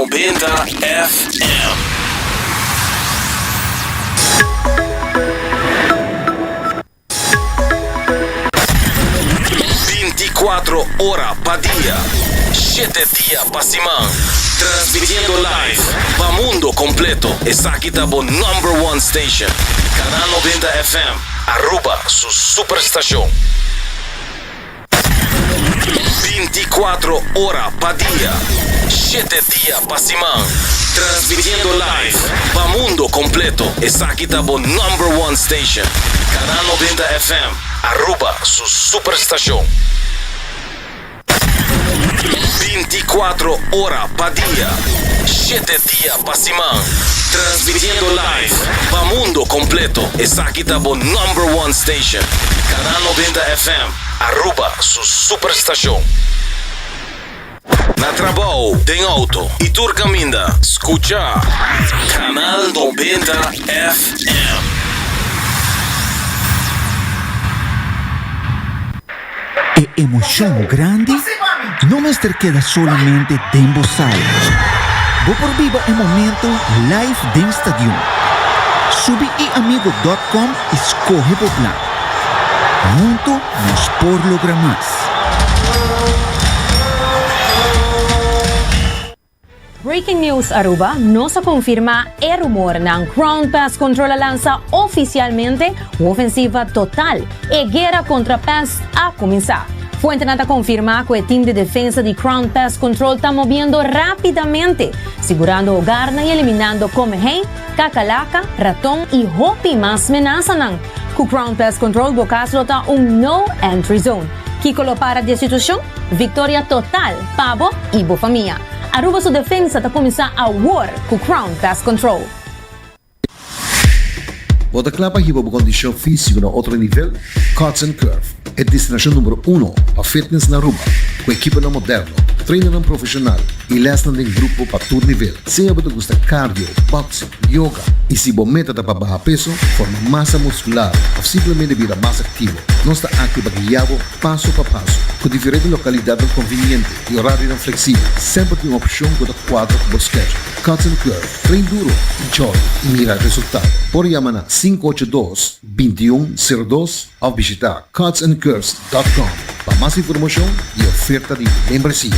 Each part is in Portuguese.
90 FM. 24 horas pa' día, 7 días pa' semana, transmitiendo live pa' mundo completo. Es aquí tabo number one station, Canal 90 FM, Aruba, su superestación. 24 horas pa' día, 7 días pa' semana, transmitiendo live pa' mundo completo. Es aquí tabo number one station, Canal 90 FM, Aruba, su superestación. 24 horas pa' día, 7 días pa' semana, transmitiendo live pa' mundo completo. Es aquí tabo number one station, Canal 90 FM, Aruba, su superestación. Na trabajo, en auto y tour caminda, escucha Canal 90 FM. Emoción grande no me queda solamente en Bozal. Vou por viva el momento live de estadio. Subi y amigo.com escoge por plan. Junto nos por lograr más. Breaking news Aruba, no se confirma el rumor ng Ground Pest Control lanza oficialmente ofensiva total e guerra contra pest a comenzar. Fuente nata confirma que el team de defensa de Ground Pest Control está moviendo rápidamente, segurando hogar y eliminando comején, cacalaca, ratón y hopi más amenazan. Con Ground Pest Control bocaslo está un no entry zone. Kiko lo para de situación, victoria total, pavo y bofamia. Aruba su defensa está comenzando a war con Ground Pest Control. Bota clapa hiba por condição física no outro nível, Cuts and Curve é destinação número 1 para fitness na Aruba, com equipa no moderno, treino não profissional e lesson em grupo para todo nível. Se você gosta de cardio, boxing, yoga e se você meta para bajar peso, formar massa muscular ou simplesmente virar mais ativo, nós estamos aqui para guiá-lo passo a passo, com diferentes localidades convenientes e horários flexíveis. Sempre tem uma opção para quadro com o schedule. Cuts and Curve, treino duro, enjoy e mira resultado. Por llamar 582-2102 ou visitar cutsandcurves.com para mais informação e oferta de membresía.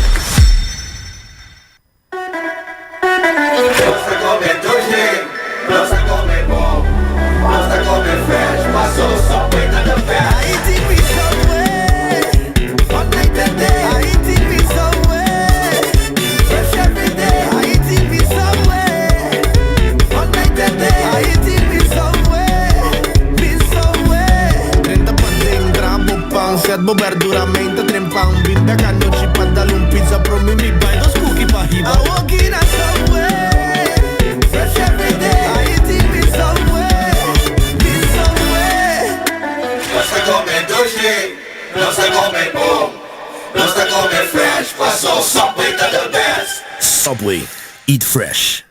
Bo verduramente trempa un beat da canno ci padale un pizza pro mi buy those cookie pa hiba I walk in a subway fresh every day I eat it somewhere No se come sushi, no se come boom, no se come fresh, passou Subway to the best. Subway, eat fresh.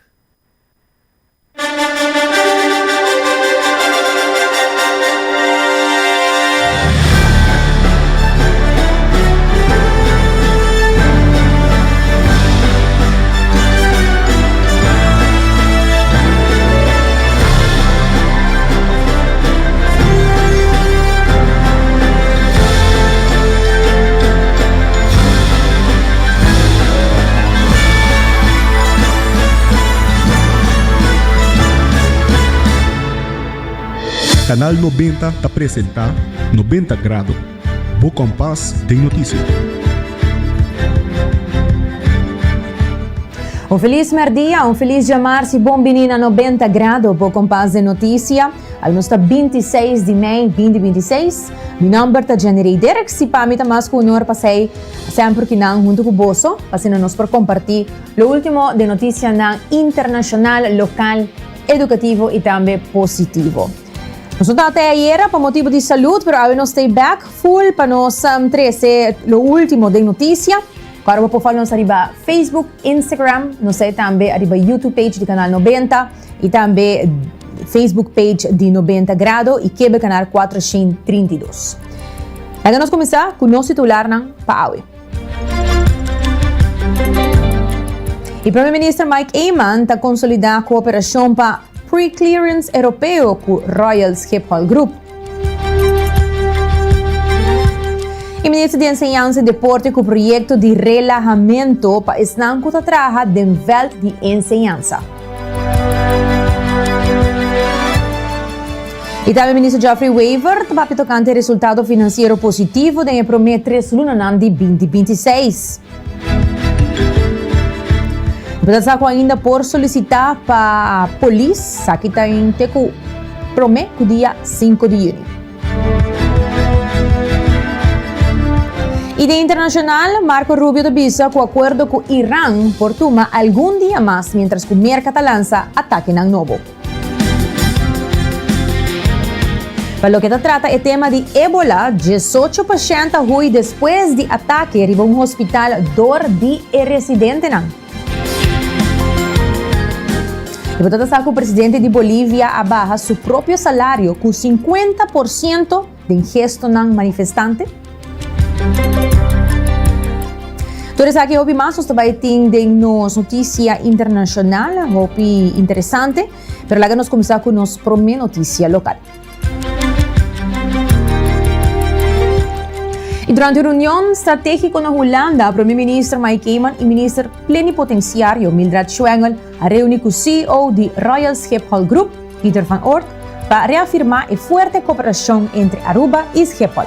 Canal 90 te apresenta 90 Grado, o compás de notícia. Um feliz merdia, um feliz jamarsi, bom menina 90 Grado, o compás de notícia. Al nostro 26 de maio 2026, mi number ta generei direct si pamita mas com honor passei sempre que não junto com o Bosso, passando nos por compartilhar o último de notícia na internacional, local, educativo e também positivo. Nós estamos até ayer por motivo de saúde, mas agora nós estamos back full para nós trazer o último de notícia. Agora vou falar nós arriba Facebook, Instagram, nós também arriba YouTube page do canal 90 e também Facebook page de 90 Grado e que é o canal 432. Agora nós começar com o nosso titular na Paue. E Primeiro-Ministro Mike Eyman está consolidando a cooperação para pre-clearance europeu com Royal Schiphol Group. E o Ministro de Enseñanza e Deporte com o projeto de relaxamento para estar que trabalha dentro do veld de enseñanza. E também o Ministro Geoffrey Weaver vai tocando o resultado financeiro positivo da promessa 3 lunas de 2026. Portanto, ainda por solicitar para a polícia, que está em Teco Promé, no dia 5 de junho. E de internacional, Marco Rubio de Bisa com acordo com o Irã por tomar algum dia mais, mientras que o mer catalança ataque na novo. Para o que se trata é tema de Ebola, 18 pacientes ruim depois de ataque arriba um hospital dor de residente. E portanto, está que o presidente de Bolívia abaja seu próprio salário com 50% de gesto não manifestante. Todos aqui houve mais, também tem nos notícia internacional, houve interessante, mas lá nós começamos com nossa primeira notícia local. E durante a reunião estratégica na Holanda, o Primeiro-Ministro Mike Eyman e o Ministro Plenipotenciário Mildred Schwengel a reunir com o CEO de Royal Schiphol Group, Peter van Oort, para reafirmar a forte cooperação entre Aruba e Schiphol.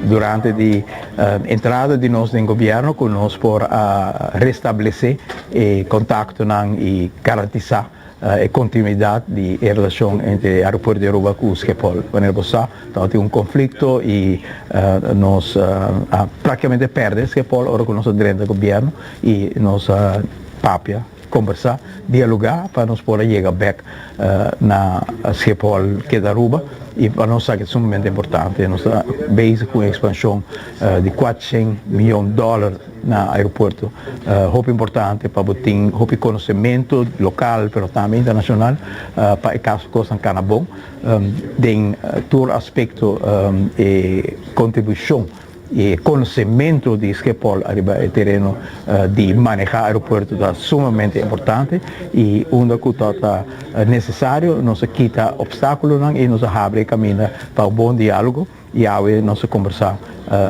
Durante a entrada de nós no governo, que nós por restabelecer o contato e garantizar a continuidade de relação entre o aeroporto de Aruba e o Schiphol. Quando você tem um conflito e nós praticamente perdemos o Schiphol, agora que nós dentro do governo e nós papia conversar, dialogar para nós poder chegar back na Schiphol que é da Aruba. E para nós é sumamente importante. Nós estamos com a expansão de $400 milhões no aeroporto. É importante para ter conhecimento local, mas também internacional, para que as coisas sejam bom. Tem todo aspecto e contribuição e conhecimento de Schiphol arriba ao terreno de manejar o aeroporto é sumamente importante e onde é necessário nós quita obstáculos e nós abre caminho para um bom diálogo e aí nós conversar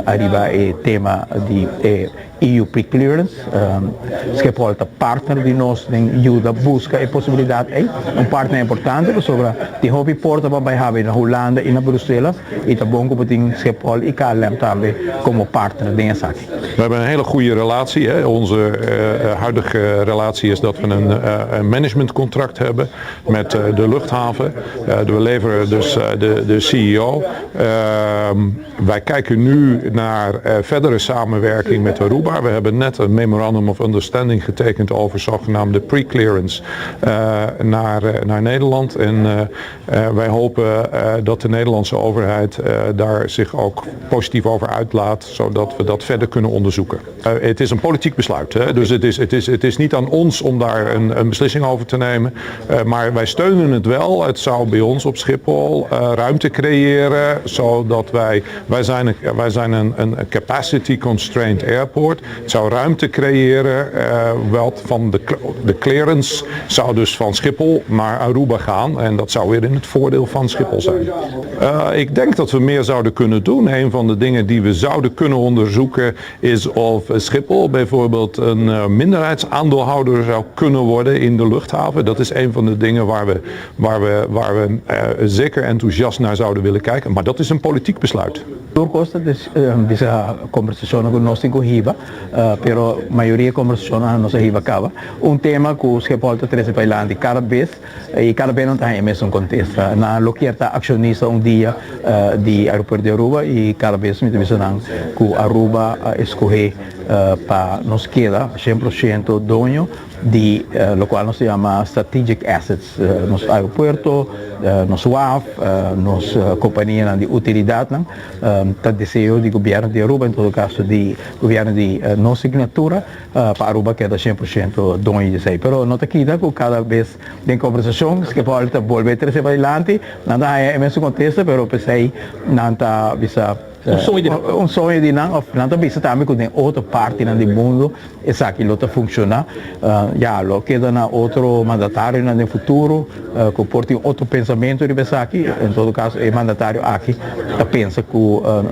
arriba o tema de EU pre-clearance. Schiphol é partner de nós em ajuda busca a possibilidade partner importante sobre de hobby porta para baixar na Holanda e na Bruxelas e é bom que tem Schiphol e KLM também como partner dessa aqui. We hebben een hele goede relatie. Hè. Onze huidige relatie is dat we een managementcontract hebben met de luchthaven. We leveren dus de CEO. Wij kijken nu naar verdere samenwerking met Aruba. We hebben net een memorandum of understanding getekend over zogenaamde pre-clearance naar Nederland. En wij hopen dat de Nederlandse overheid daar zich ook positief over uitlaat, zodat we dat verder kunnen onderzoeken. Het is een politiek besluit, hè? Dus het is niet aan ons om daar een beslissing over te nemen. Maar wij steunen het wel. Het zou bij ons op Schiphol ruimte creëren, zodat wij zijn een capacity constrained airport. Het zou ruimte creëren, wat van de clearance zou dus van Schiphol naar Aruba gaan. En dat zou weer in het voordeel van Schiphol zijn. Ik denk dat we meer zouden kunnen doen. Een van de dingen die we zouden kunnen onderzoeken is of Schiphol bijvoorbeeld een minderheidsaandeelhouder zou kunnen worden in de luchthaven. Dat is een van de dingen waar we zeker enthousiast naar zouden willen kijken. Maar dat is een politiek besluit. Por costa dessa conversação conosco com Hiba, pero a maioria da conversação não Hiba acaba. Tema que o Schiphol está trazendo para lá cada vez não está em mesmo contexto. Na loquieta acionista dia de aeroporto de Aruba e cada vez me dizem que Aruba escolhe para nos queda 100% dueño de lo cual nos llama strategic assets, nos aeropuerto, nos WAF, nos compañía de utilidad, tal deseo de gobierno de Aruba, en todo caso de gobierno de no signatura, para Aruba queda 100% dueño de ese. Pero no te quita que cada vez en conversación, es que puede volver a para adelante, nada en ese contexto, pero pues ahí nada bisa un sonho de não, afinal também se também com outra parte do mundo, essa aqui luta funciona, já lo queda na outro mandatário no futuro, que porte outro pensamento de pensar aqui, em todo caso é mandatário aqui, pensa que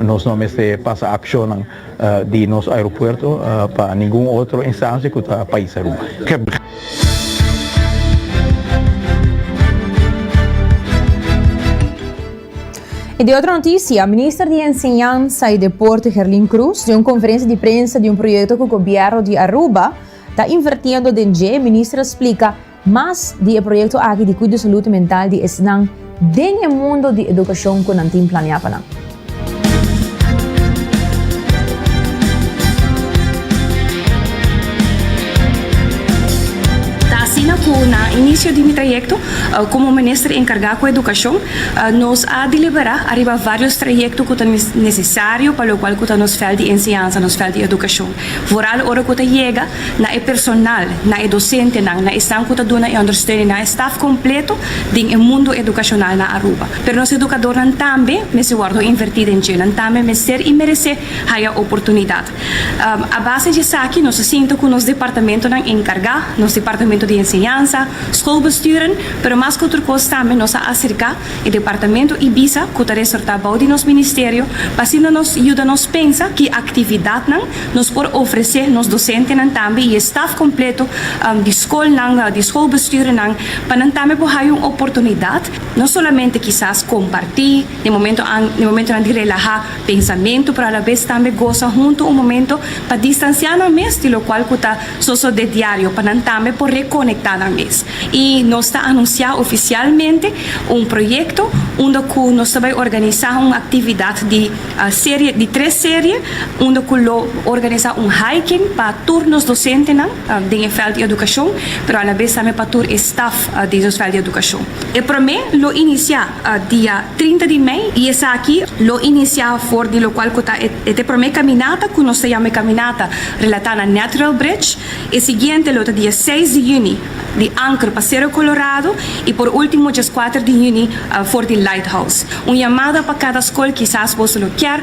nós não este passa a ação de nosso aeroporto para nenhum outro instância que o país Aruba. E de outra notícia, a ministra de Enseñanza e Deporte, Gerlin Cruz, de uma conferência de prensa de um projeto que o governo de Aruba está invertindo dinheiro. A ministra explica mais do projeto aqui de cuidado de saúde mental de Esnang dentro do mundo de educação que não tem planeado. Na início de meu trajeto como ministra encargado de educação, nos ha deliberado arriba vários trajetos que são necessários para o qual que nos faz de enseñanza, nos faz de educação. Vooral hora que chega na personal, na docente, na estão que dona e understanding na staff completo do mundo educacional na Aruba. Pero nos educadores também me se guardo invertir em gente, também me ser e merecer a oportunidade. A base disso aqui, nós sinto que nos departamento encargado, nos departamento de enseñanza, schoolbesturen, pero mais que outra coisa também nos acerca o departamento Ibiza, que está resultado de nosso ministério, para assim nos ajuda nos pensa que atividade nos pode oferecer nos docentes também e staff completo de escola, de schoolbesturen, para também ter uma oportunidade, não somente quizás compartir, no momento de relajar pensamento, para a vez também gozar junto momento para distanciar mais de lo qual que está só de diário, para também por reconectar mais. E nós está anunciando oficialmente projeto onde nós vai organizar uma atividade de série de 3 séries, onde organizar hiking para turnos docentes de feld de educação, pero a la vez também para tur staff de feld de educação. E para mim, lo inicia dia 30 de maio e essa aqui lo inicia for de lo qual está este para mim caminata que nós chamamos caminata relatada a Natural Bridge e seguinte lo dia 6 de junho de Anchor para Cerro Colorado e por último dia 4 de junho for the Lighthouse. Uma chamada para cada escola quizás você lo quer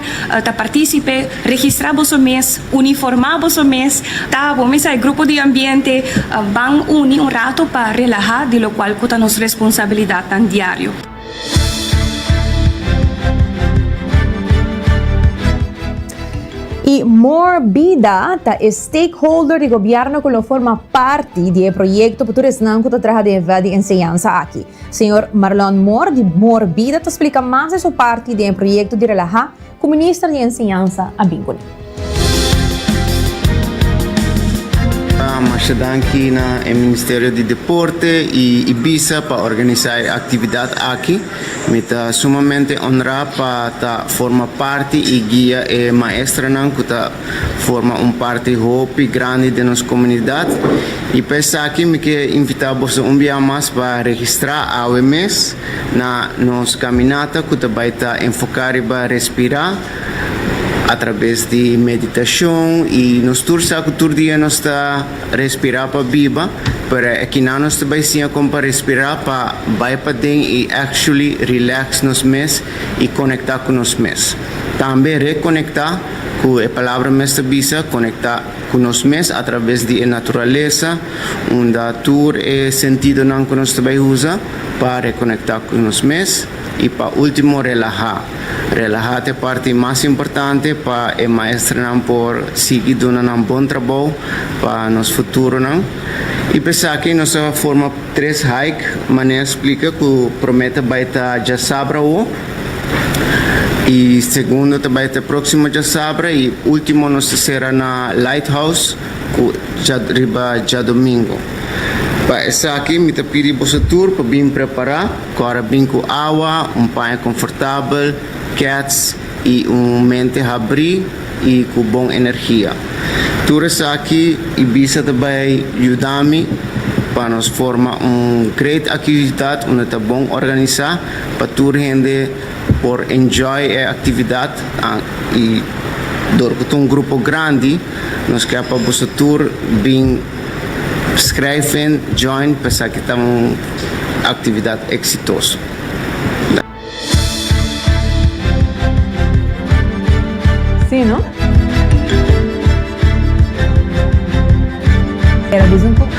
participar, registrar você mês, uniformar você mês, tá bom, mas aí grupo de ambiente vão unir rato para relajar de lo qual que nos responsabilidade tan diário. E Morbida, é stakeholder do governo que forma parte do projeto para o Esnang que está de enseñanza aqui. Senhor Marlon Moore, de Morbida, te explica mais essa parte do projeto de relajar com o ministro de enseñanza a vínculo. Aqui na Ministério de Deporte e Ibiza para organizar atividade aqui. Me está sumamente honrado para formar parte e guia e maestra que forma parte hope grande de nossa comunidade. E pensa aqui me que invitar você dia mais para registrar a OMS na nossa caminhada que vai estar enfocada para respirar através de meditação e nos todo dia nós está respirar para viva para aqui nós também sim como para respirar para vai para dentro e actually relax nos mês e conectar com nos mês também reconectar com a palavra mestre bisa conectar com nos mês através de natureza onde tour é sentido não que nós também usa para reconectar com nos mês e para último relajar é a parte mais importante para a maestra não por seguir dando um bom trabalho para nosso futuro não e pensar que nós forma 3 hike mas explica que promete vai estar já sabra e segundo vai estar próximo já sabra e último nós será na Lighthouse já domingo. Essa aqui me pedi você tour para bem preparar, agora bem com água, banho confortável, cats e mente abrir e com boa energia. tours aqui, Ibiza também ajuda-me para nós formar grande atividade onde está bom organizar para tour gente por enjoy a atividade e dormir um grupo grande nós quer para você tour bem escrever join para que está uma atividade exitosa. Sim, não? Era diz um pouco.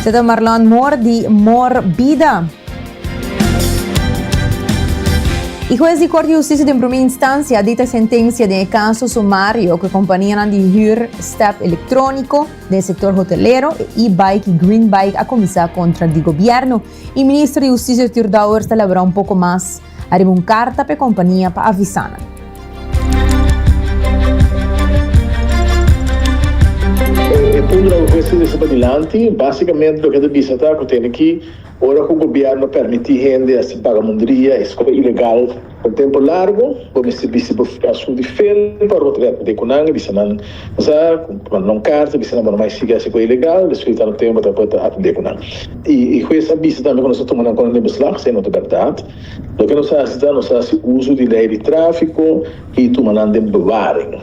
Seda Marlon Moore de Morbida. E juez de Corte de Justiça de primeira instância dita sentença de caso sumário que a companhia de Hur Step eletrônico do setor hotelero e e-bike Green Bike a começar contra o governo. E o ministro de Justiça Artur Dauer está elaborando um pouco mais arriba uma carta para a companhia para avisar. Quando a coisa desse adiante, basicamente o que a visa está acontecendo aqui, ora que o governo permite gente a se pagar mundiria, escola ilegal por tempo largo, como se visse por ficar de fel para o trato de conang, visa não, não carta, visa não mais seguir a escola ilegal, desfrutar no tempo para poder atender conang. E com essa visa também quando nós tomamos conta de beslag, sem outra verdade, o que nós fazemos o uso de lei de tráfico e tomando de bewaring.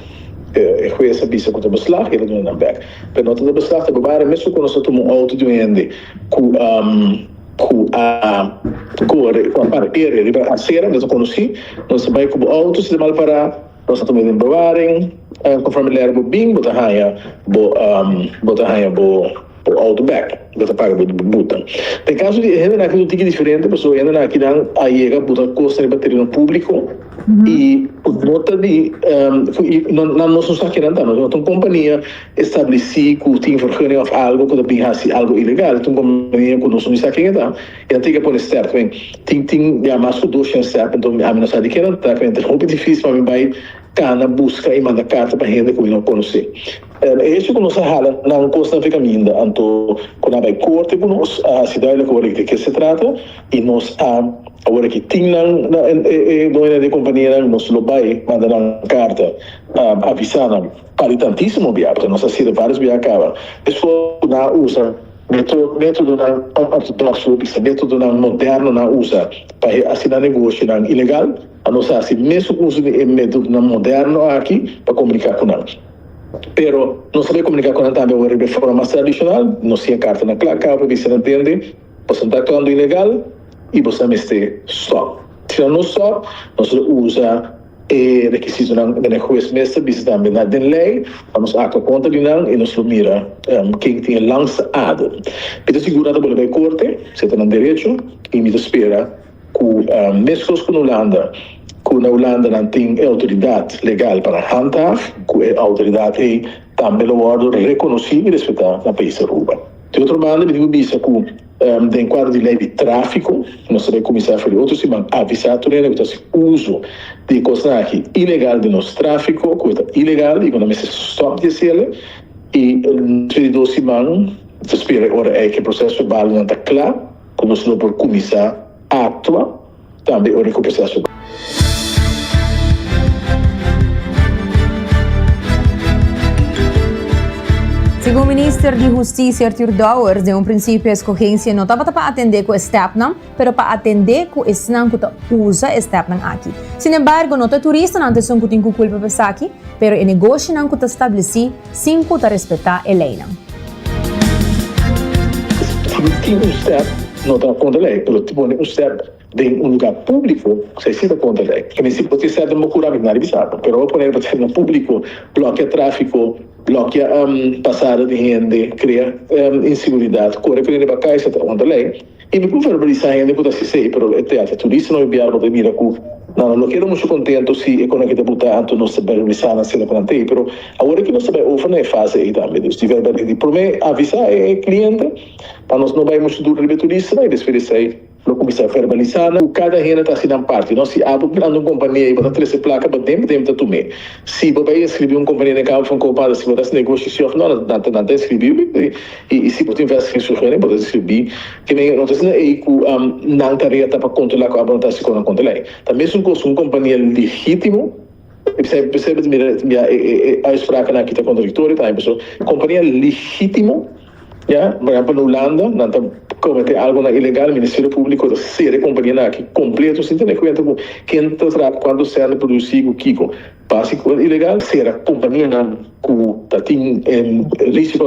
Com essa visa que temos lá, ele não é back. Mas nós temos lá, temos várias, mesmo quando nós tomamos auto de gente, com a cera, nós conhecemos, nós vai com auto, se mal para nós tomamos em bewaring, conforme ele era bem, botar raia, auto back, botar paga botar. Tem caso de gente aqui do ticket diferente, pessoa ainda aqui dan aí é botar custo de bateria no público e nota de não nos está querendo nós uma companhia estabeleci que tem vergunning of algo que bem assim algo ilegal, então companhia que nós não está querendo e até que por certo vem tem já mais do 200 então a mim não sabe que não tá vendo é muito difícil para mim vai cana busca e manda carta para gente que não conhece. É isso que nós hala não custa ficar ainda, então quando vai corte com nós a cidade de que se trata e nós agora que tem dona de companhia nós lo vai mandar uma carta avisando para tantíssimo viagem, nossa cidade vários viagens acaba. Isso na usa método na ortodoxo, método na moderno na usa para assinar negócio na ilegal, a nossa assim mesmo uso de método na moderno aqui para comunicar com nós. Pero não sabe comunicar com nós também agora de forma mais tradicional, não se carta na placa para você entender, você está actuando ilegal e você mestre stop. Se não stop, nós usa requisito na juez mestre visitando na den lei, vamos actuar contra de não e nos mira quem tem lançado. Então segurado por a corte, você está no direito e me espera que mesmo com a Holanda não tem autoridade legal para handhaven, que a autoridade também o reconhecida e respeitada na país da Cuba. De outra maneira, eu digo que de enquadro de lei de tráfico, nós sabemos começar a fazer outros avisar que o uso de coisas ilegal de nosso tráfico, coisa ilegal, e quando se stop de ser, e de 12 semanas, espera agora é que o processo verbal não está claro, quando nós não podemos começar a atuar, também o processo. Segundo o ministro de Justiça Artur Dauer, de princípio a escorrência não estava para atender com o STEPNAM, mas para atender com o SNAM que usa o STEPNAM aqui. Sin embargo, não é turista não tem que ter culpa para aqui, mas o negócio não está estabelecido sem que respeitar a lei. Tem STEP, não está contra a lei, mas tem STEP de lugar público, se está contra a lei. Porque se você sabe uma cura binária bizarra, mas ao poner para no público, bloqueia tráfico, bloqueia passada de gente, cria inseguridade, corre que ele vai cair, está contra a lei. E me può verbalizar ainda que se sei, pero o teatro turista não enviar para mira que não quero muito contento se é quando que debutar anto não se verbalizar na cena plantei, pero agora que não sabe oferecer fase aí também, se tiver para mim avisar é cliente, para nós não vai muito duro de turista, vai desferir sei, lo começar a verbalizar, cada gente está assinando parte. Não? Se há uma companhia e botar 13 placas, para tempo está tomando. Se você escrever uma companhia de carro, foi comprada, se você negociação, não está escrevido. E se você tiver inscrição, você escrever. Que nem não está aí que não tarefa para controlar com a vontade de controlar. Também se uma companhia legítima, percebe a espraca na quinta contraditória, tá? Companhia legítima, já, por exemplo, na Holanda, não está cometer algo ilegal, o Ministério Público ser companhia aqui completo, sem ter conta com quem está quando se anda produzindo o Kiko. Básico ilegal, ser a companhia que tem risco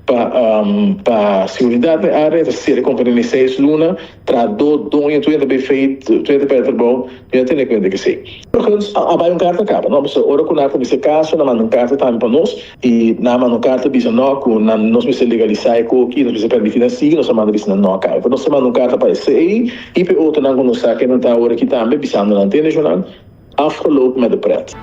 para segurança na área, ser a companhia de 6 luna, traduz, donha, tu bem feito, tu entra para bom, já tem conta que sei. Porque a um carta acaba, não? Mas ora quando a esse caso, na manda carta também para nós e na manda carta bisa não, que nós me se legalizar com que nós me se permitir assim, nós manda bisa não acaba. Nós manda carta para esse e para outro não nos saque não tá hora que também bisa na antena jornal. Afgelopen met de pret.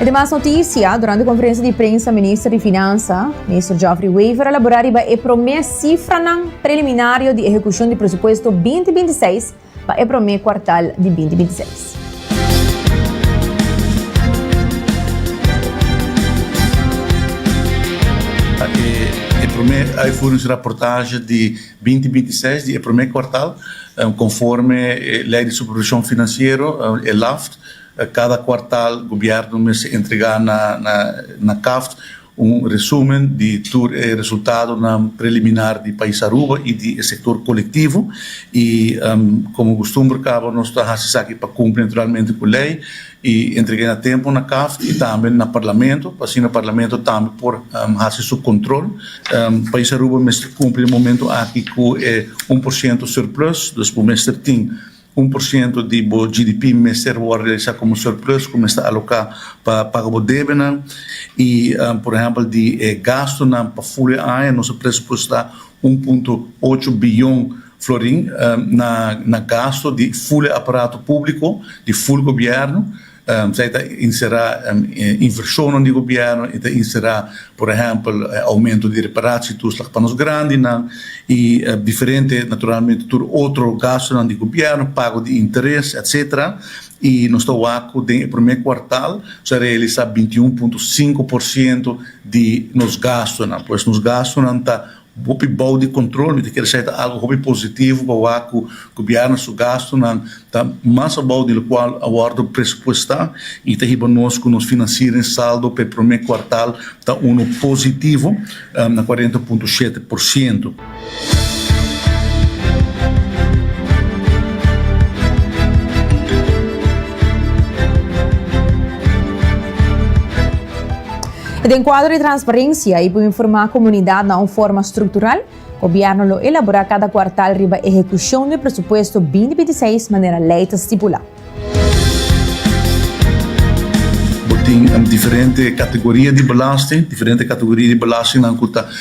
E demais notícia, durante a conferência de imprensa, o ministro de Finanças, ministro Geoffrey Weaver, elaboraria a primeira cifra preliminar de execução do presupuesto 2026 para o primeiro quartal de 2026. Aí foram as reportagens de 2026, de primeiro quartal, conforme a Lei de Supervisão Financeira, a LAFT. Cada quartal o governo me entregar na CAFT resumo de todo resultado preliminar de País Aruba e de setor coletivo e como costume nós estamos aqui para cumprir naturalmente com a lei e entreguei a tempo na CAF e também no Parlamento, assim no Parlamento também por fazer seu controle. País Aruba cumpre no momento aqui com 1% surplus, depois mestre tem 1% de GDP mestre vai realizar como surplus, como está alocado para pagar o débito e, por exemplo, de gasto para folha A, nosso presupuesto está 1,8 bilhão florim na gasto de folha aparato público, de full governo. Está inserir inversão no governo, está inserir, por exemplo, aumento de reparações para os grandes, e diferente, naturalmente, todo outro gasto no governo, pago de interesse, etc. E nós estamos aqui no primeiro quartal, se realiza 21,5% de nos gastos, pois nos gastos não está bom de controle, de que seja algo positivo para o governo, o gasto está mais bom do qual a ordem pressupostar e está conosco nos financiar em saldo para o primeiro quartal está positivo na 40,7%. Em quadro de transparência e para informar a comunidade de uma forma estrutural, o governo elabora cada quartal a execução do presupuesto 2026 de maneira lei estipulada. Tem diferentes categorias de belasting,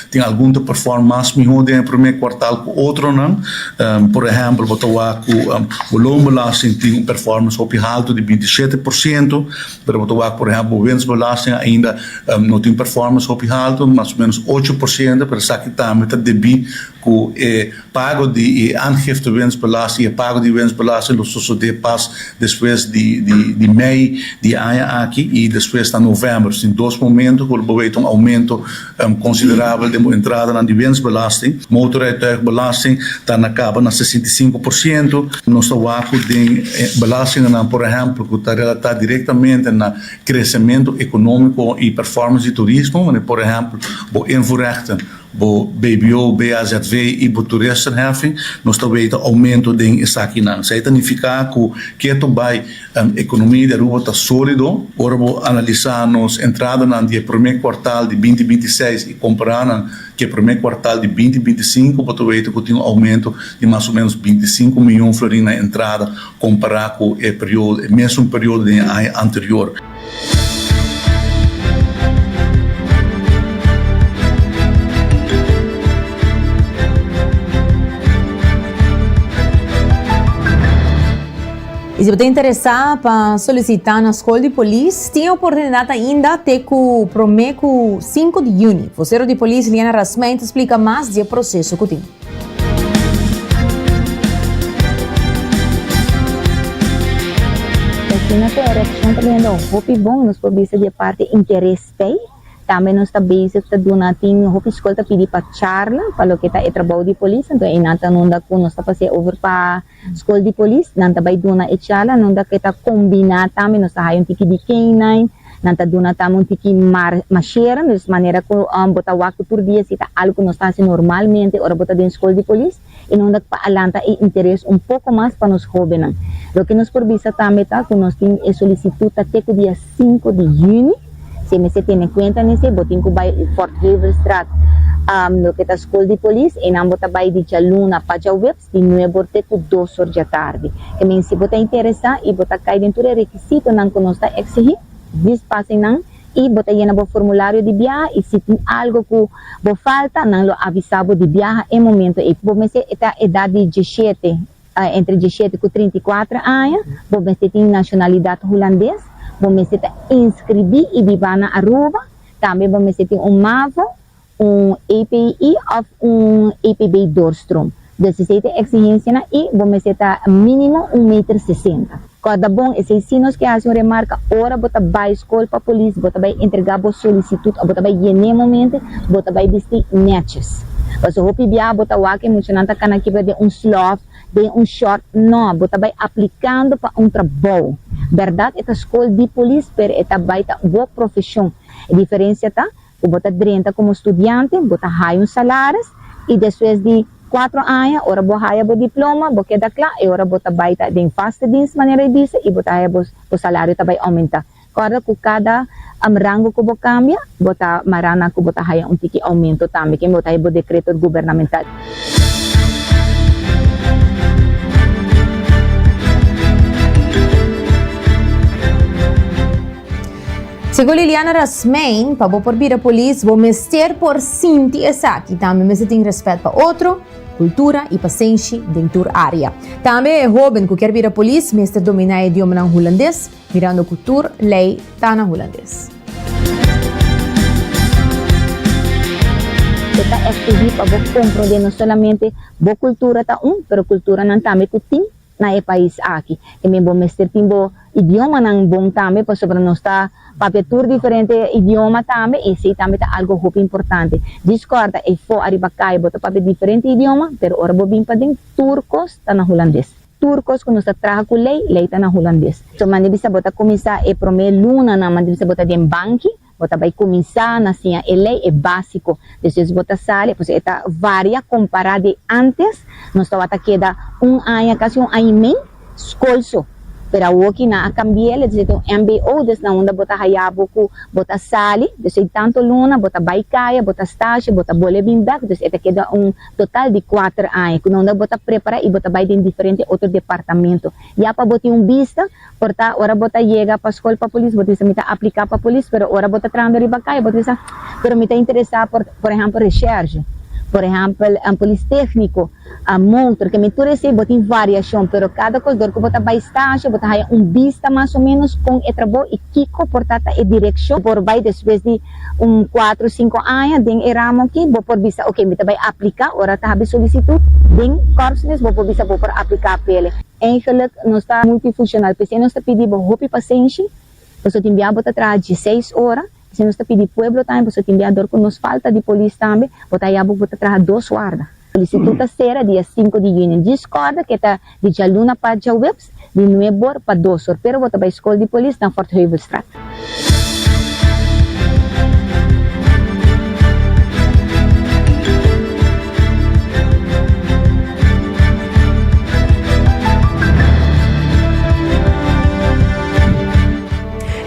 tem alguma performance melhor no primeiro quartal que outro não. Por exemplo, o volume belasting tem performance alto de 27%, mas por exemplo, o vendas belasting ainda não tem performance alto, mais ou menos 8%, mas aqui também está devido com pago de aangifte winstbelasting e pago de winstbelasting los sucede pas depois de mei de ano aqui e depois de novembro. Em dois momentos, quando houve aumento considerável de entrada na winstbelasting, motorrijtuigbelasting está na cabo na 65%. Nós estamos de belasting, por exemplo, que está relatado diretamente no crescimento econômico e performance de turismo, por exemplo, o invoerrechten, o BBO, BAZV e o toeristenheffing, nós também aumento de aqui não. Isso significa que a economia de Aruba está sólido. Agora vou analisar nos entrada no primeiro quartal de 2026 e comparar com o primeiro quartal de 2025, para ver que tem aumento de mais ou menos 25 milhões de florins na entrada comparado com o mesmo período do ano anterior. E se você está interessado para solicitar na escola de polícia, tem a oportunidade ainda até o Promeco 5 de junho. O vocero de polícia, Liana Rasmento, explica mais do processo que tem. Na eleição também não, hopi bom nos provisa de parte interesse também nós está basic está donating hopi escola está pedir para charla para o que está trabalho de polícia então inata não dá com nós está fazer over para escola de polícia não está vai donar e charla não dá que está combinar também nós está aí tiki de canine não está donar também tiki marchera de maneira que botar waktu por dia se está algo que nós está fazendo normalmente ora botar dentro escola de polícia e não dá para alanta e interesse pouco mais para os jovens. O que nos provisa também tá que nós temos a solicitud até o dia 5 de junho. Se você tem em conta nisso, botem que vai Fort Havel Strat, no que está a escola de polícia, e não botar vai de Jaluna para o webs, de 9 até 2 horas da tarde. Que se você interessar e botar cair dentro do requisito não que nós está exigir, passem não e botar aí no formulário de viagem e se tem algo que falta, não lo avisava de viagem em momento. E você está a idade de 17 entre 17 e 34 anos, você tem nacionalidade holandesa, você está inscrito e vive na Aruba, também você tem MAVO, API ou APB Doorstrom. Dus você tem exigência e você está mínimo 1,60 m. Cada bom, esses sinos que fazem remarca, ora você vai escola para a polícia, você vai entregar a solicitud, você vai llenar momento, você vai vestir netos. Mas o que via bota o que muito não está aqui de slot, de short, não, você vai aplicando para trabalho. Verdade, esta escola de polícia, pero esta vai ter boa profissão. A diferença está, você drenta como estudante, você ganha salário e depois de 4 anos, ora você ganha o diploma, você queda claro, e ora você vai ter de fast dienst maneira disso e você ganha o salário vai aumentar. Agora, com cada rango que você cambia, você marana que você ganha tiki aumento também, que você ganha o decreto governamental. Segundo Liliana Rasmein, para você por a polícia, você mester por sinti essa que também você tem respeito para outro, cultura e paciência dentro da área. Também é jovem que quer vir a polícia, mester dominar o idioma em holandês, mirando cultura, lei, tá na holandês. Kita exigir para você compreender não somente a cultura tá pero cultura não também que tem na país aqui. E mesmo mester tem o idioma não bom também, para sobre nós tá papetur diferente idioma também, e se também tá algo muito importante. Discorda e for arriba cai bota papel diferente idioma, pero ora bobin pa din turcos tá na holandês. Turcos que nós traga com lei tá na holandês. So mandi bisa bota começar e prome luna na mandi bisa bota den banki, bota vai começar na sia e lei é básico. Depois bota sale, pois eta varia comparado de antes, nós tá queda ano, quase ano e meio, escolso. Pero aqui na cambiar, dizer MBO, des na onda bota hayabo ko bota sali, des tanto luna, bota baikaya, bota stage, bota bole bim back, des eta queda total de 4 anos. Quando onda bota prepara e bota vai em diferente outro departamento. Ya pa bota vista, porta ora bota chega para escola para polícia, bota mita aplicar para polícia, pero ora bota trando riba kaya, bota pero mita interessar por exemplo recherche. Por exemplo, polícia técnico, motor, que me turece, botem variação, pero cada coisa que bota vai estágio, bota aí vista mais ou menos com o trabalho e que comportata e direção, por vai depois de 4, 5 anos, den eramo aqui, vou por vista, ok, me vai aplicar, ora tá solicitude, den corsos, vou por vista, vou por aplicar pele. Eigenlijk, nós está multifuncional, porque nós está pedindo hopi paciente, você tem enviar bota atrás de 6 horas. Se nós pedimos pueblo também, você tem enviador que nos falta de polícia também, botar aí a boca trabalhar 2 guardas. Solicituta será dia 5 de junho. Discorda que está de Jaluna para Jawebs, de 9 para 2 horas, pero botar para a escola de polícia na Fort Havel Strat.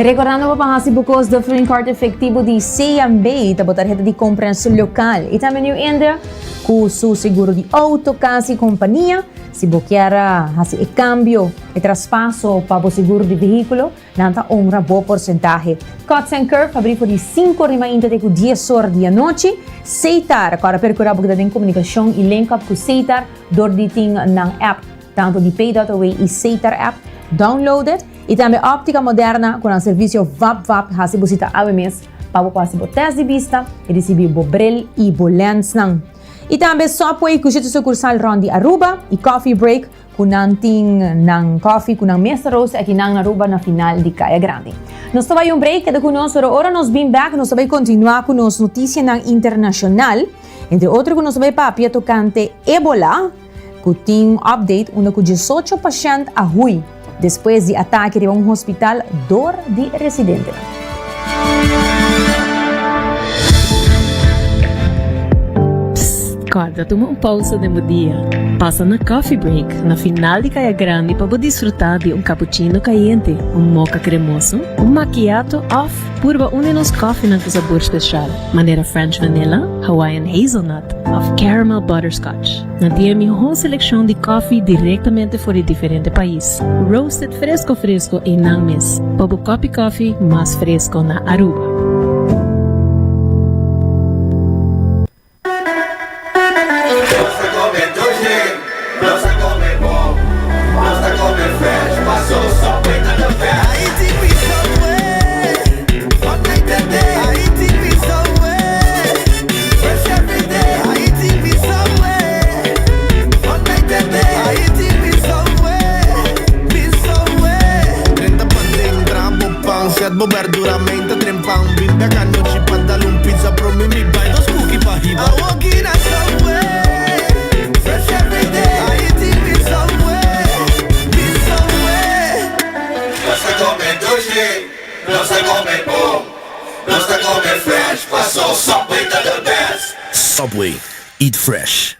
Recordando para hasi bucos do free card efetivo de CMB, tá botar rede de compreensão local e também ainda com o seguro de auto, casa e companhia. Se boquear hasi cambio e traspasso para o seguro de veículo, nanta honra boa porcentagem. Cuts and Curve abriu de 5 ainda de 10 horas da noite. Seitar, para percorrer a boca de comunicação e link up com Seitar, door die ting na app, tanto de Pay.away e Seitar app. downloaded e também óptica moderna com o serviço VAP hasi busita AWMS para pasi bo test de vista e receber bo bril e bo lens nang. E também só poi kusit sucursal Rondi Aruba e Coffee Break kunanting ng coffee kunang Mesa Rose aqui nang Aruba na final de Caia Grande. Nós vai break kada conosco, ora nós bem back, nós vai continuar com nos notícias nang internacional. Entre outros, nós vai papia tocante Ebola, que tem update onde com 18 pacientes a hui depois de ataque de hospital dor de residente. Acorda, toma pausa de meu dia. Passa na Coffee Break, na final de Caia Grande, para desfrutar de cappuccino caliente, mocha cremoso, macchiato off, purba nos coffee com sabor especial. Maneira French Vanilla, Hawaiian Hazelnut, of Caramel Butterscotch. Na dia minha seleção de coffee diretamente fora de diferente país. Roasted fresco em Nangmes. Para o coffee mais fresco na Aruba. Verduramente trempar binda canno ci padale un pizza pro me mi buy those cookie pa hiba I walk in a subway fresh every day I eat it somewhere No se come sushi, no se come boom, no se come fresh, paso Subway to the best. Subway, eat fresh.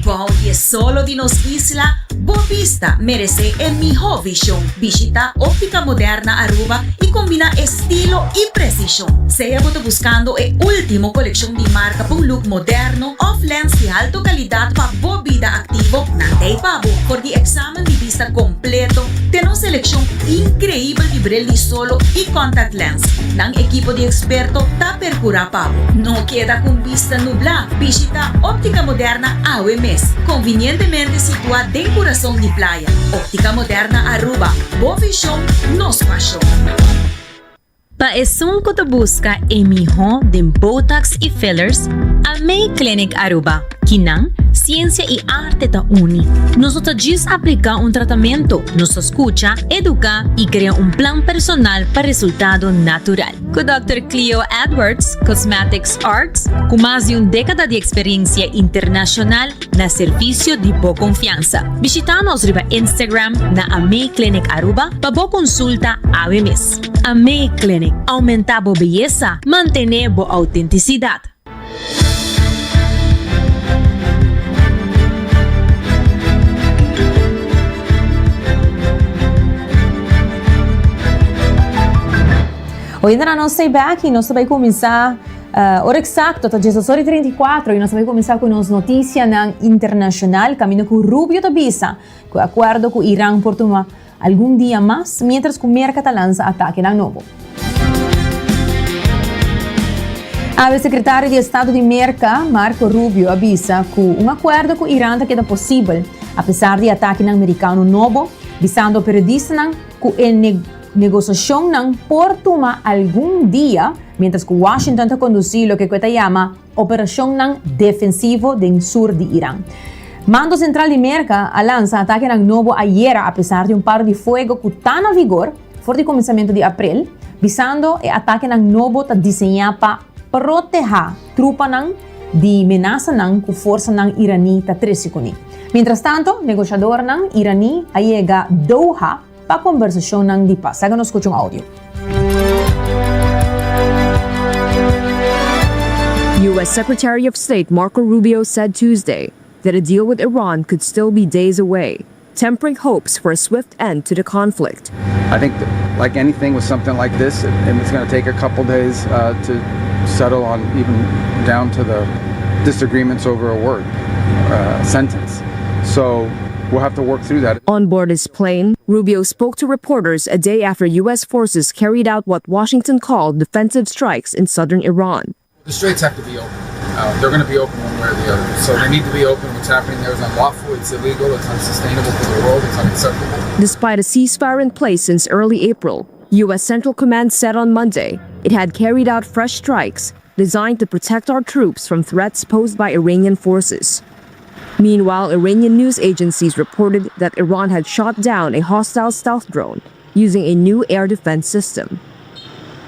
Voglio solo di nos isla, Bovista merece el mejor visión. Visita óptica moderna Aruba y combina estilo y precisión. Sea buscando el último colección de marca para un look moderno, off lens de alta calidad para vida activo, nandei pabo. Por el examen de vista completo, tenemos selección increíble de brilli solo y contact lens. Nang equipo de experto ta percura pabo. No queda con vista nubla. Visita óptica moderna AWMS, convenientemente situada en corazón de playa. Óptica moderna Aruba, boa visión, nos pasión. Paesong ko to busca emiho din Botox y fillers a May Clinic Aruba. Kinang, ciencia y arte ta uni. Nosotros just aplica un tratamiento, nos escucha, educa y crea un plan personal para resultado natural. Con Dr. Cleo Edwards, Cosmetics Arts, con más de una década de experiencia internacional na servicio de boa confianza. Visitanos riba Instagram na Amay Clinic Aruba para boa consulta AWMS. Amay Clinic, aumenta bo belleza, mantener bo autenticidad. Hoje ainda não sei back e nós vai começar hora exato, tá 16h34 e nós vai começar com as notícias internacional, caminho com Rubio da Bisa, com acordo com o Irã por tomar algum dia mais, mientras que o mercado lança ataque na novo. A secretária de Estado de Merca, Marco Rubio, avisa que um acordo com o Irã é possível, apesar de ataque americano novo, visando periodistas que negociação não por tomar algum dia, mientras que Washington está conduzindo o que se chama Operação Defensivo do Sul de Irã. Mando Central de Merca lança ataque novo ayer, apesar de paro de fogo que está na vigor, por o começamento de abril, visando o ataque novo está desenhado para proteger tropas de ameaça que força iraní está tresiconi. Mientras tanto, negociador iraní chega Doha para conversação de paz. Hagan escuchar áudio. U.S. Secretary of State Marco Rubio said Tuesday that a deal with Iran could still be days away, tempering hopes for a swift end to the conflict. I think like anything with something like this, it's going to take a couple days to settle on, even down to the disagreements over a word, sentence. So we'll have to work through that. On board his plane, Rubio spoke to reporters a day after U.S. forces carried out what Washington called defensive strikes in southern Iran. The straits have to be open. they're going to be open one way or the other. So they need to be open. What's happening there is unlawful, it's illegal, it's unsustainable for the world, it's unacceptable. Despite a ceasefire in place since early April, U.S. Central Command said on Monday it had carried out fresh strikes designed to protect our troops from threats posed by Iranian forces. Meanwhile, Iranian news agencies reported that Iran had shot down a hostile stealth drone using a new air defense system.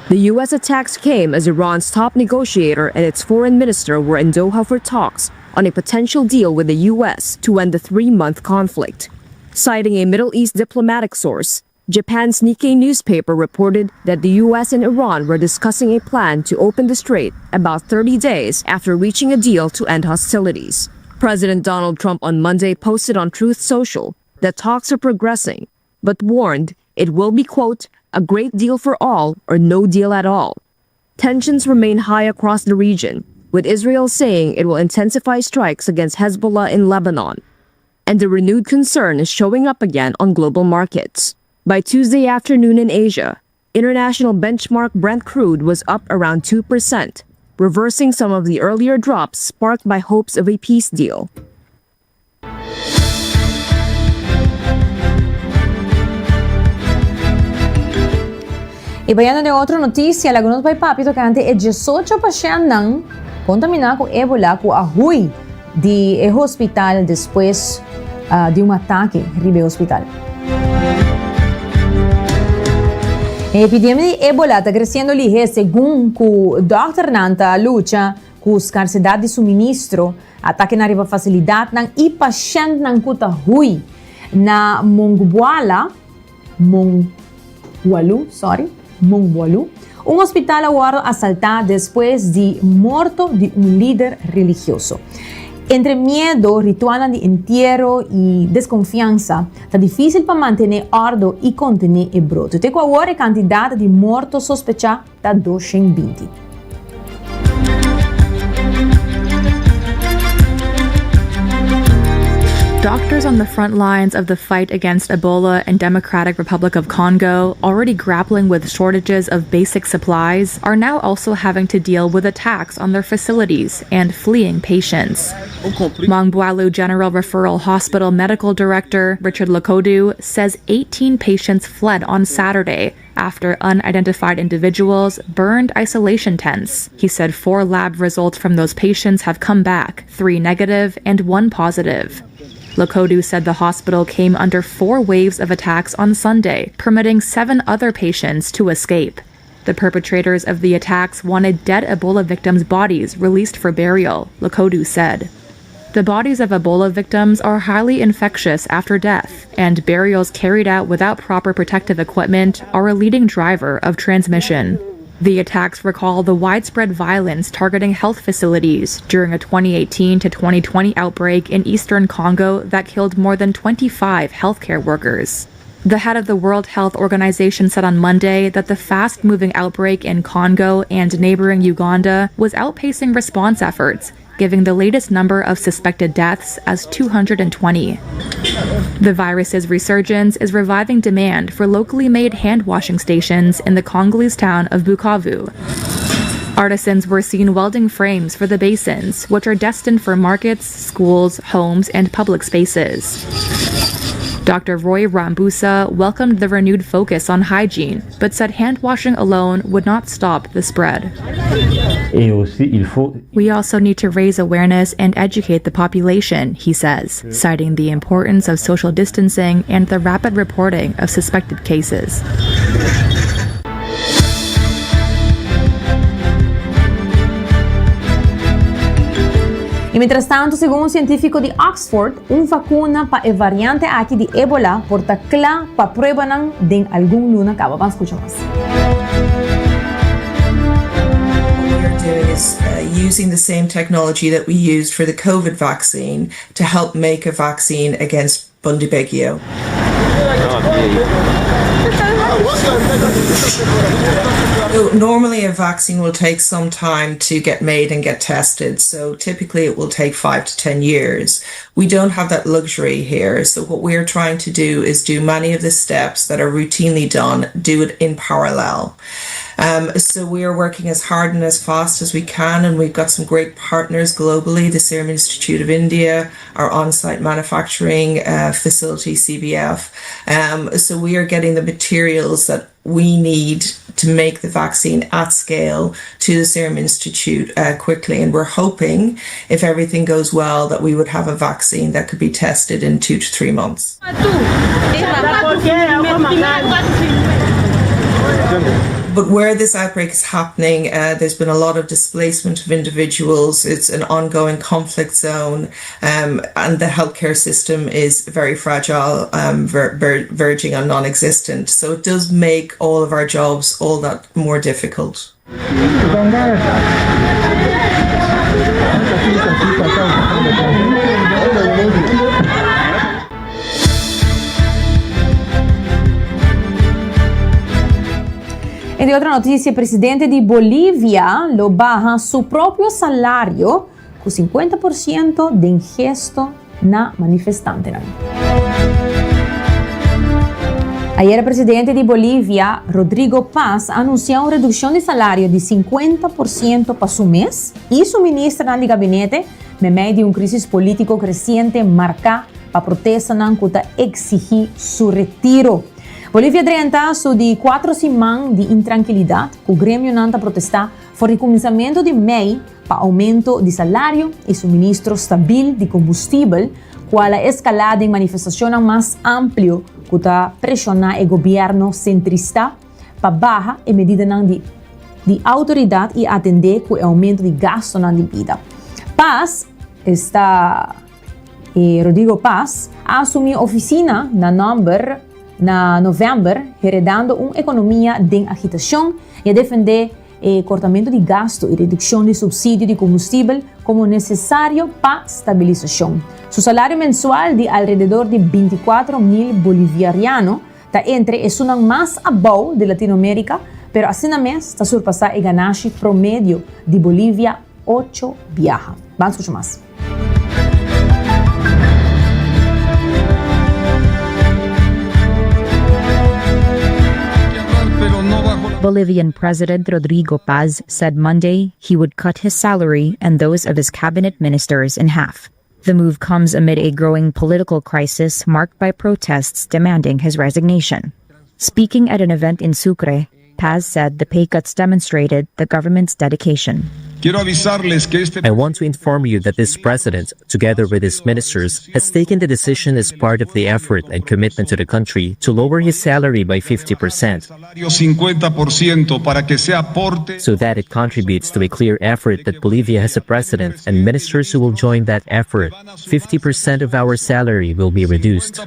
The U.S. attacks came as Iran's top negotiator and its foreign minister were in Doha for talks on a potential deal with the U.S. to end the 3-month conflict. Citing a Middle East diplomatic source, Japan's Nikkei newspaper reported that the U.S. and Iran were discussing a plan to open the strait about 30 days after reaching a deal to end hostilities. President Donald Trump on Monday posted on Truth Social that talks are progressing, but warned it will be, quote, a great deal for all or no deal at all. Tensions remain high across the region, with Israel saying it will intensify strikes against Hezbollah in Lebanon. And the renewed concern is showing up again on global markets. By Tuesday afternoon in Asia, international benchmark Brent crude was up around 2%, reversing some of the earlier drops sparked by hopes of a peace deal. Y bayano de otra noticia, lagunot by papi tocante e 18 pasyente nang contaminado com Ebola com ahui di hospital después de um ataque ribe hospital. A epidemia de Ebola está crescendo lige según o Dr. Nanta lucha com escassidade de suministro, ataque na riba facilidade nang e pasyente nang kuta hui na Mongwalu, um hospital agora asaltado depois de morto de um líder religioso. Entre medo, ritual de entierro e desconfiança, está difícil para manter ordem e conter o broto. Até agora, a quantidade de mortos sospechados está 220. Doctors on the front lines of the fight against Ebola in Democratic Republic of Congo, already grappling with shortages of basic supplies, are now also having to deal with attacks on their facilities and fleeing patients. Mongwalu General Referral Hospital Medical Director Richard Lokodu says 18 patients fled on Saturday after unidentified individuals burned isolation tents. He said 4 lab results from those patients have come back, 3 negative and 1 positive. Lokodu said the hospital came under 4 waves of attacks on Sunday, permitting 7 other patients to escape. The perpetrators of the attacks wanted dead Ebola victims' bodies released for burial, Lokodu said. The bodies of Ebola victims are highly infectious after death, and burials carried out without proper protective equipment are a leading driver of transmission. The attacks recall the widespread violence targeting health facilities during a 2018 to 2020 outbreak in eastern Congo that killed more than 25 healthcare workers. The head of the World Health Organization said on Monday that the fast-moving outbreak in Congo and neighboring Uganda was outpacing response efforts, giving the latest number of suspected deaths as 220. The virus's resurgence is reviving demand for locally made hand-washing stations in the Congolese town of Bukavu. Artisans were seen welding frames for the basins, which are destined for markets, schools, homes, and public spaces. Dr. Roy Rambusa welcomed the renewed focus on hygiene, but said hand-washing alone would not stop the spread. We also need to raise awareness and educate the population, he says, citing the importance of social distancing and the rapid reporting of suspected cases. E mientras tanto, según un científico de Oxford, vacuna para a variante aqui de Ebola porta clá para prueba ng din algum luna cabo. Vamos escuchar más. What we're doing is using the same technology that we used for the COVID vaccine to help make a vaccine against Bundibugyo. Normally a vaccine will take some time to get made and get tested, so typically it will take 5 to 10 years. We don't have that luxury here, so what we're trying to do is do many of the steps that are routinely done, do it in parallel. So we are working as hard and as fast as we can, and we've got some great partners globally, the Serum Institute of India, our on-site manufacturing facility, CBF. So we are getting the materials that we need to make the vaccine at scale to the Serum Institute quickly. And we're hoping, if everything goes well, that we would have a vaccine that could be tested in 2 to 3 months. But where this outbreak is happening, there's been a lot of displacement of individuals. It's an ongoing conflict zone, and the healthcare system is very fragile, verging on non-existent. So it does make all of our jobs all that more difficult. E di altra notizia, il presidente di Bolivia lo baja su proprio salario con 50% de gesto na manifestante. Ayer el presidente de Bolivia, Rodrigo Paz, anunció una reducción de salario de 50% para su mes y su ministra del gabinete, en medio de una crisis político creciente marcada para protesta que exigir su retiro. Bolivia drenta su di 4 semanas de intranquilidad, que el gremio nanta protestar por el comienzamiento de MEI para aumento de salario y suministro stabil de combustible, cual la escalada de manifestación más amplio que presiona el gobierno centrista para baja en medida de autoridad y atender con el aumento de gasto de vida. Paz Rodrigo Paz asumió oficina na novembro, heredando uma economia de agitação e a defender o cortamento de gasto e redução de subsídio de combustível como necessário para estabilização. Seu salário mensual de alrededor de 24.000 bolivianos está entre os mais abaixo de Latinoamérica, pero assim na mês está surpassar o ganância promédio de Bolívia 8 viaja. Vamos escutar mais. Bolivian President Rodrigo Paz said Monday he would cut his salary and those of his cabinet ministers in half. The move comes amid a growing political crisis marked by protests demanding his resignation. Speaking at an event in Sucre, Paz said the pay cuts demonstrated the government's dedication. I want to inform you that this president, together with his ministers, has taken the decision as part of the effort and commitment to the country to lower his salary by 50%, so that it contributes to a clear effort that Bolivia has a president and ministers who will join that effort. 50% of our salary will be reduced.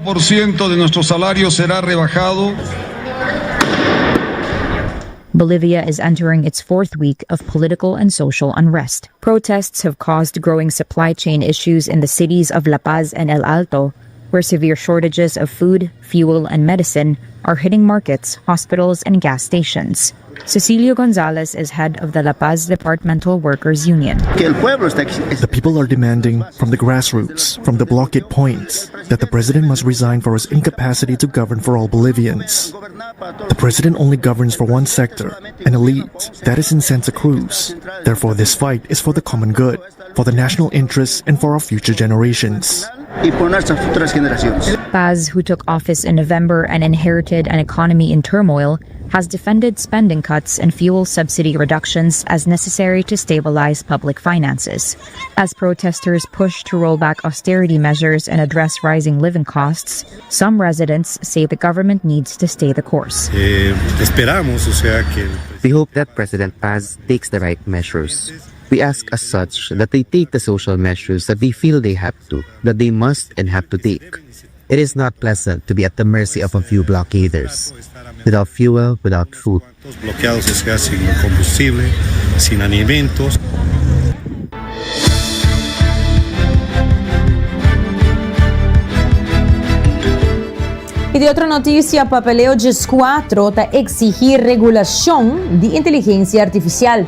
Bolivia is entering its 4th week of political and social unrest. Protests have caused growing supply chain issues in the cities of La Paz and El Alto, where severe shortages of food, fuel, and medicine are hitting markets, hospitals, and gas stations. Cecilio Gonzalez is head of the La Paz Departmental Workers Union. The people are demanding from the grassroots, from the blockade points, that the president must resign for his incapacity to govern for all Bolivians. The president only governs for one sector, an elite, that is in Santa Cruz. Therefore, this fight is for the common good, for the national interests, and for our future generations. Paz, who took office in November and inherited an economy in turmoil, has defended spending cuts and fuel subsidy reductions as necessary to stabilize public finances. As protesters push to roll back austerity measures and address rising living costs, some residents say the government needs to stay the course. We hope that President Paz takes the right measures. We ask as such that they take the social measures that they feel they have to, that they must and have to take. It is not pleasant to be at the mercy of a few blockaders, without fuel, without food. Bloqueados se quedan sin combustible, sin alimentos. Y de otra noticia, papeleo GES4 está exigir regulación de inteligencia artificial.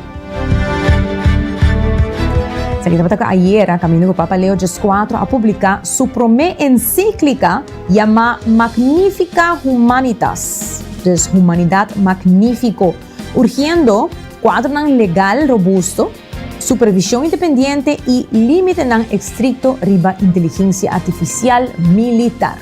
Ayer, Camino con Papa Leo GES4 a publicar su primera encíclica llamada Magnifica Humanitas, Humanidad Magnífico, urgiendo quadro ng legal robusto, supervisión independiente y límite ng estricto riba inteligencia artificial militar.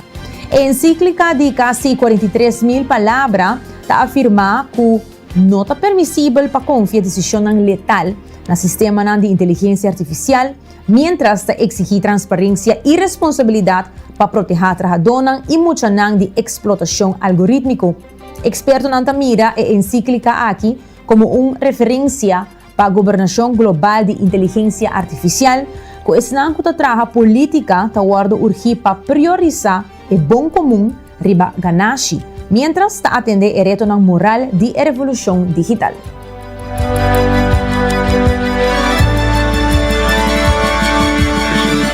Encíclica de casi 43,000 palabras ta afirma que no está permisible para confiar decisión letal na sistema de inteligencia artificial, mientras ta exigir transparencia y responsabilidad para proteger trabajadores y mucha de explotación algorítmico. Experto nanta mira encíclica aquí como una referencia para gobernación global de inteligencia artificial, que es una trabaja política ta guardo urgir para priorizar el bom común riba ganashi, mientras ta atende el reto moral de revolución digital.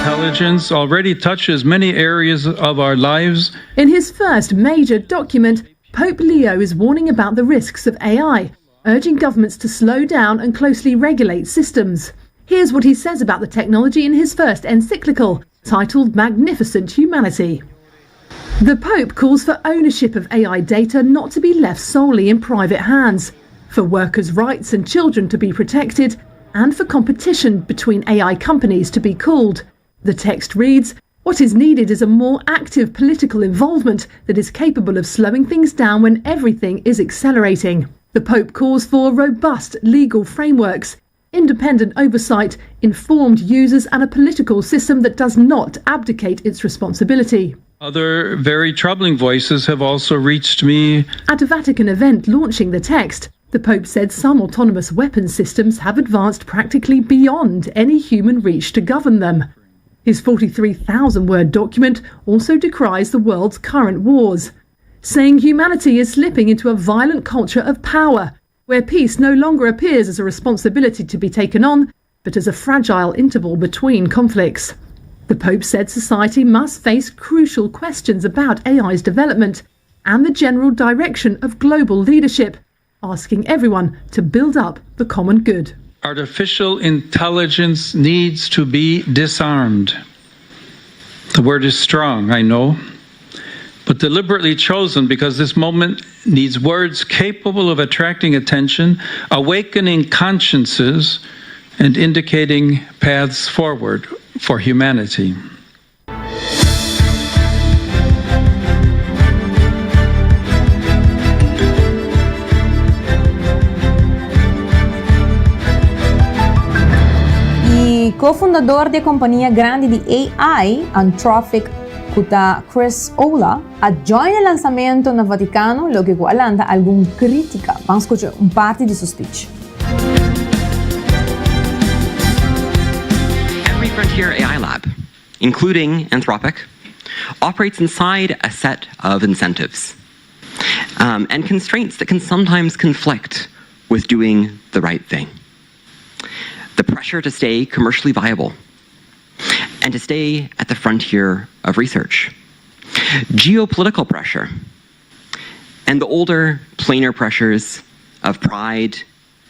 Intelligence already touches many areas of our lives. In his first major document, Pope Leo is warning about the risks of AI, urging governments to slow down and closely regulate systems. Here's what he says about the technology in his first encyclical, titled Magnificent Humanity. The Pope calls for ownership of AI data not to be left solely in private hands, for workers' rights and children to be protected, and for competition between AI companies to be cooled. The text reads, "What is needed is a more active political involvement that is capable of slowing things down when everything is accelerating." The Pope calls for robust legal frameworks, independent oversight, informed users, and a political system that does not abdicate its responsibility. Other very troubling voices have also reached me. At a Vatican event launching the text, the Pope said some autonomous weapons systems have advanced practically beyond any human reach to govern them. His 43,000-word document also decries the world's current wars, saying humanity is slipping into a violent culture of power, where peace no longer appears as a responsibility to be taken on, but as a fragile interval between conflicts. The Pope said society must face crucial questions about AI's development and the general direction of global leadership, asking everyone to build up the common good. Artificial intelligence needs to be disarmed. The word is strong, I know, but deliberately chosen because this moment needs words capable of attracting attention, awakening consciences, and indicating paths forward for humanity. Co-fundador de compañía grande de AI, Anthropic, kuta Chris Olah, adjoina el lanzamiento en el Vaticano, lo que alanta alguna crítica. Vamos a escuchar parte de su speech. Every frontier AI lab, including Anthropic, operates inside a set of incentives and constraints that can sometimes conflict with doing the right thing. The pressure to stay commercially viable and to stay at the frontier of research. Geopolitical pressure and the older, plainer pressures of pride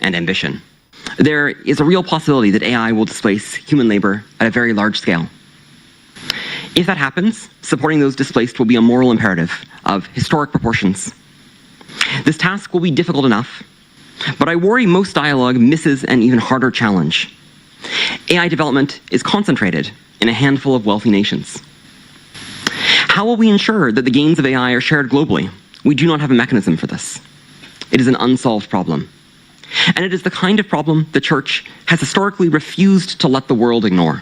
and ambition. There is a real possibility that AI will displace human labor at a very large scale. If that happens, supporting those displaced will be a moral imperative of historic proportions. This task will be difficult enough, but I worry most dialogue misses an even harder challenge. AI development is concentrated in a handful of wealthy nations. How will we ensure that the gains of AI are shared globally? We do not have a mechanism for this. It is an unsolved problem. And it is the kind of problem the Church has historically refused to let the world ignore.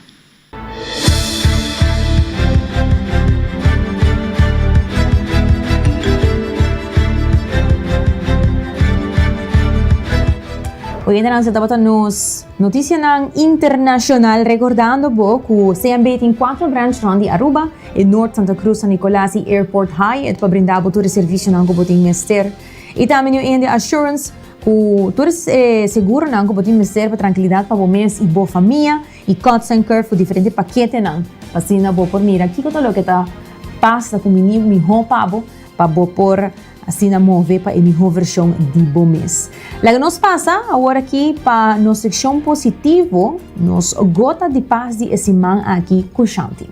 Hoy en día se trata nos noticia internacional recordando que se han 24 branch de Aruba e North Santa Cruz San Nicolás Airport High et para brindar todo o serviço não botin mister e também em assurance que todo seguro não botin mister para tranquilidade para vocês e boa família e cuts and curve diferente paquete não assim na boa por mira aqui que todo o que tá passa com menino melhor para boa por assim a mover para a melhor versão de Bomes. Lá que nos passa agora aqui para nossa secção positivo, nos gota de paz de esse man aqui com Shanti.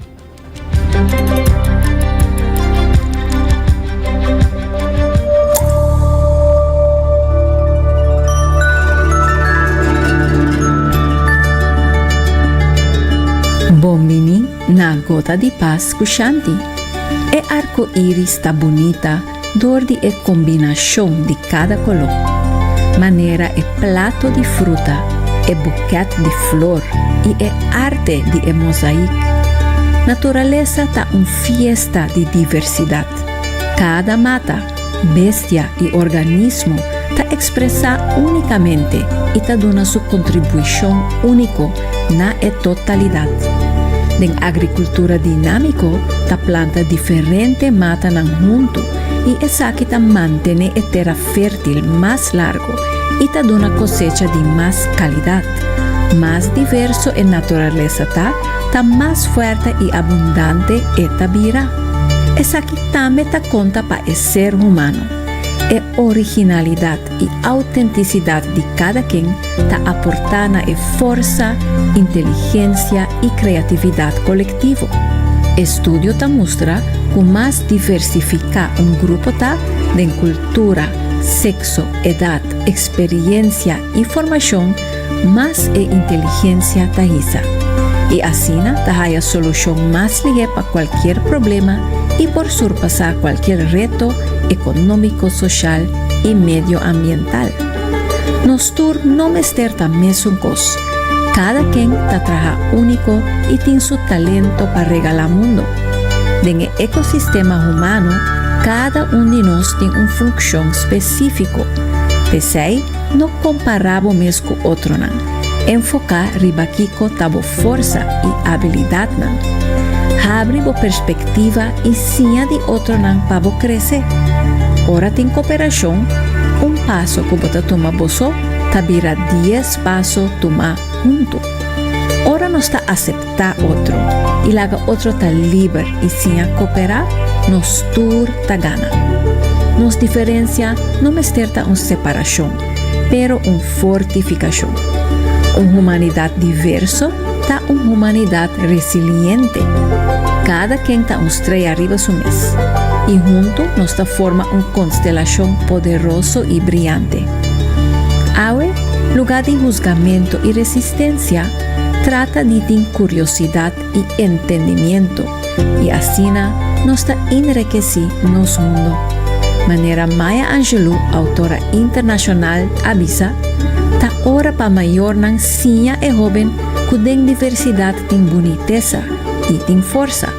na gota di paz kushanti. E arco-iris ta bonita dor di e combinação de cada color. Maneira e plato di fruta, e buquet di flor, e arte di e mosaic. Naturaleza ta fiesta di diversidad. Cada mata, bestia y organismo ta expresa únicamente y ta dona su contribución único na e totalidad. Den agricultura dinámico ta planta diferente mata nan junto y esa que ta mantene e terra fértil más largo y ta dona cosecha de más calidad. Más diverso en naturaleza ta más fuerte y abundante eta bira. Esa que también ta conta pa el ser humano. E originalidad y autenticidad de cada quien ta aportana e fuerza, inteligencia y creatividad colectivo. Estudio ta muestra que más diversifica un grupo ta de cultura, sexo, edad, experiencia y formación, más e inteligencia ta isa. Y así ta haya solución más libre para cualquier problema y por surpasar cualquier reto económico, social y medioambiental. Nostur no mester ta mesmo cos. Cada quien ta traja único y tiene su talento para regalar mundo. En el ecosistema humano, cada uno de nosotros tiene una función específica. Pesei, no comparamos mes con otro nan. Enfocar ribaquico tabo fuerza y habilidad nan. Abre bo perspectiva y sinya de otro nan para crecer. Ora tem cooperación, un paso que bota toma boso, tabira 10 pasos toma junto. Ora nos está aceptar otro, y laga otro ta libre y sin cooperar, nos tur ta gana. Nos diferencia no mesterta una separación, pero una fortificación. Una humanidad diverso ta una humanidad resiliente. Cada quien ta un estrella arriba su mes. Y junto nos forma una constelación poderoso y brillante. Awe, lugar de juzgamiento y resistencia, trata de curiosidad y entendimiento, y así nos enriquece nuestro mundo. Manera Maya Angelou, autora internacional, avisa, ta hora para mayor nan sinya e joven que den diversidad tin boniteza y tin fuerza.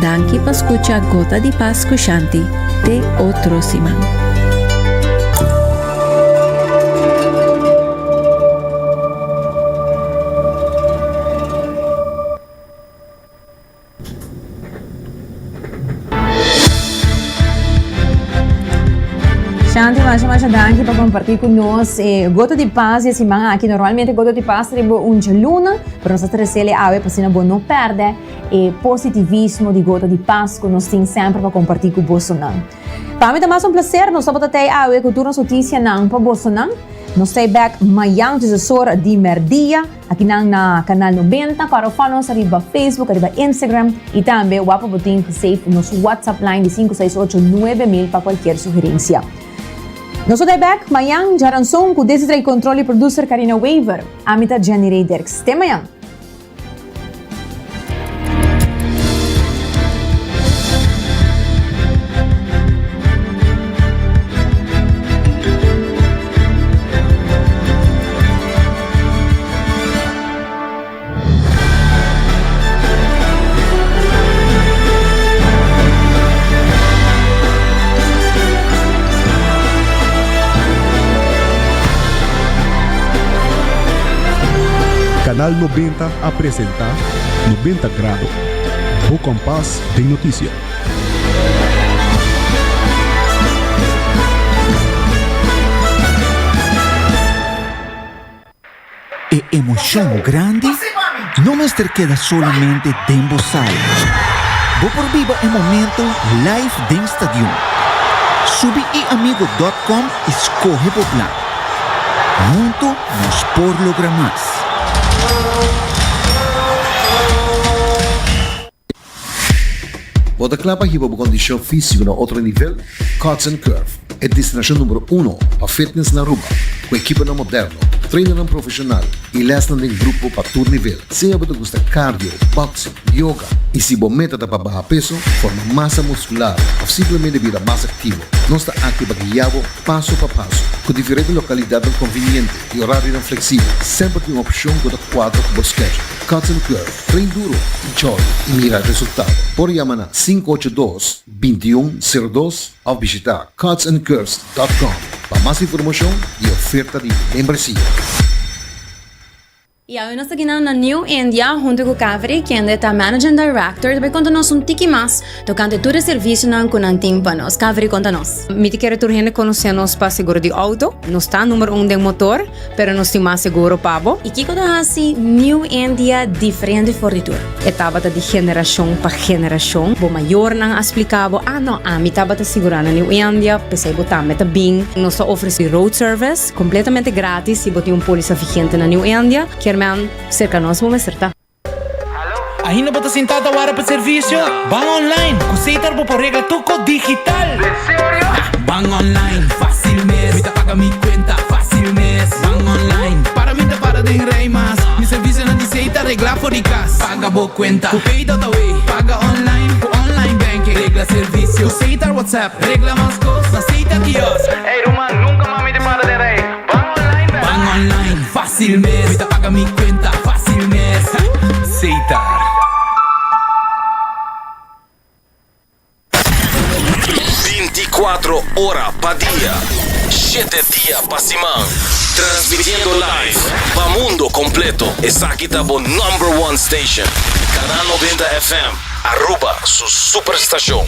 Danke pa escucha Gota di Paz Kushanti de otro Simán. Shanti, masha danke para compartir conosco Gota de Paz e semana aqui normalmente Gota de Paz tribo un luna para nós trazer ave para não não perder e positivismo de Gota de Paz que nós tem sempre para compartir com Bolsonaro. Para mim também é um prazer nós estamos até ave com toda notícia não para Bolsonaro. Nós estamos back amanhã tesoura de merdia aqui na canal 90 para fanos arriba Facebook, arriba Instagram e também o app botin que save nosso WhatsApp line de 5689000 para qualquer sugerência. Nós estamos back amanhã, já ransom com Desiree Controle e producer Karina Weaver. Amita Jenny Raiders. Até amanhã. Canal 90 apresenta 90 Grados, o compás de notícia. E emoção grande não me queda solamente dentro sala. Vou por viva o momento live dentro estadio. Subi e amigo.com escorre o plan. Junto nos por lograr mais. Bota clapa aqui para condição física no outro nível, Cuts and Curve é a destinação número 1 para fitness na Aruba, com equipamento moderno, trainer ng profesional, ilas ng grupo pa tour nivel. Siya ba gusta cardio, boxing, yoga, y si vos meta para bajar peso, forma masa muscular o simplemente vida más activo. No está activo guiado paso a paso, con diferentes localidades convenientes y horario flexible. Siempre tem uma opção com a 4 por schedule. Cuts and Curve, trein duro, enjoy e mira o resultado. Por llamar na 582-2102 ou visitar cutsandcurves.com para mais informação e oferta de membresía. Y hoy nos seguimos en New India junto con Kaveri, quien es Managing Director. Te contanos un tiki más tocante tu servicio con antímpanos. Kaveri, contanos. Mi te quiere turgente conocernos para seguro de auto. No está número 1 de motor, pero no está más seguro pavo. Y Kiko da así New India diferente fornitura. Etapa de generación para generación. Bo mayor nang explicabo. No, mi estaba te segurando New India. Pensei botar meta bing. Nos ofrece road service completamente gratis. Si botar póliza vigente na New India. Man, cercanos mo certa. Aí não bota sentado agora para serviço? Bang online, conceita por regla tuco digital. Sério? Bang online, fácil mês. Me paga mi cuenta, fácil mês. Bang online, para mim te para de rei mas. Mi serviço não diceita regla por casa. Paga boa cuenta, o pay data way. Paga online, online banking. Regla serviço, conceita WhatsApp. Regla mais coisas, aceita kiosco. Ei, Roman, nunca mais me te para de rei. Bang online, fácil mês. Me paga mi cuenta, fácil mês. Aceitar. 24 horas pa día, 7 días pa semana. Transmitiendo live pa mundo completo. Esa aquí está por number 1 station. Canal 90 FM. Aruba, su superestación.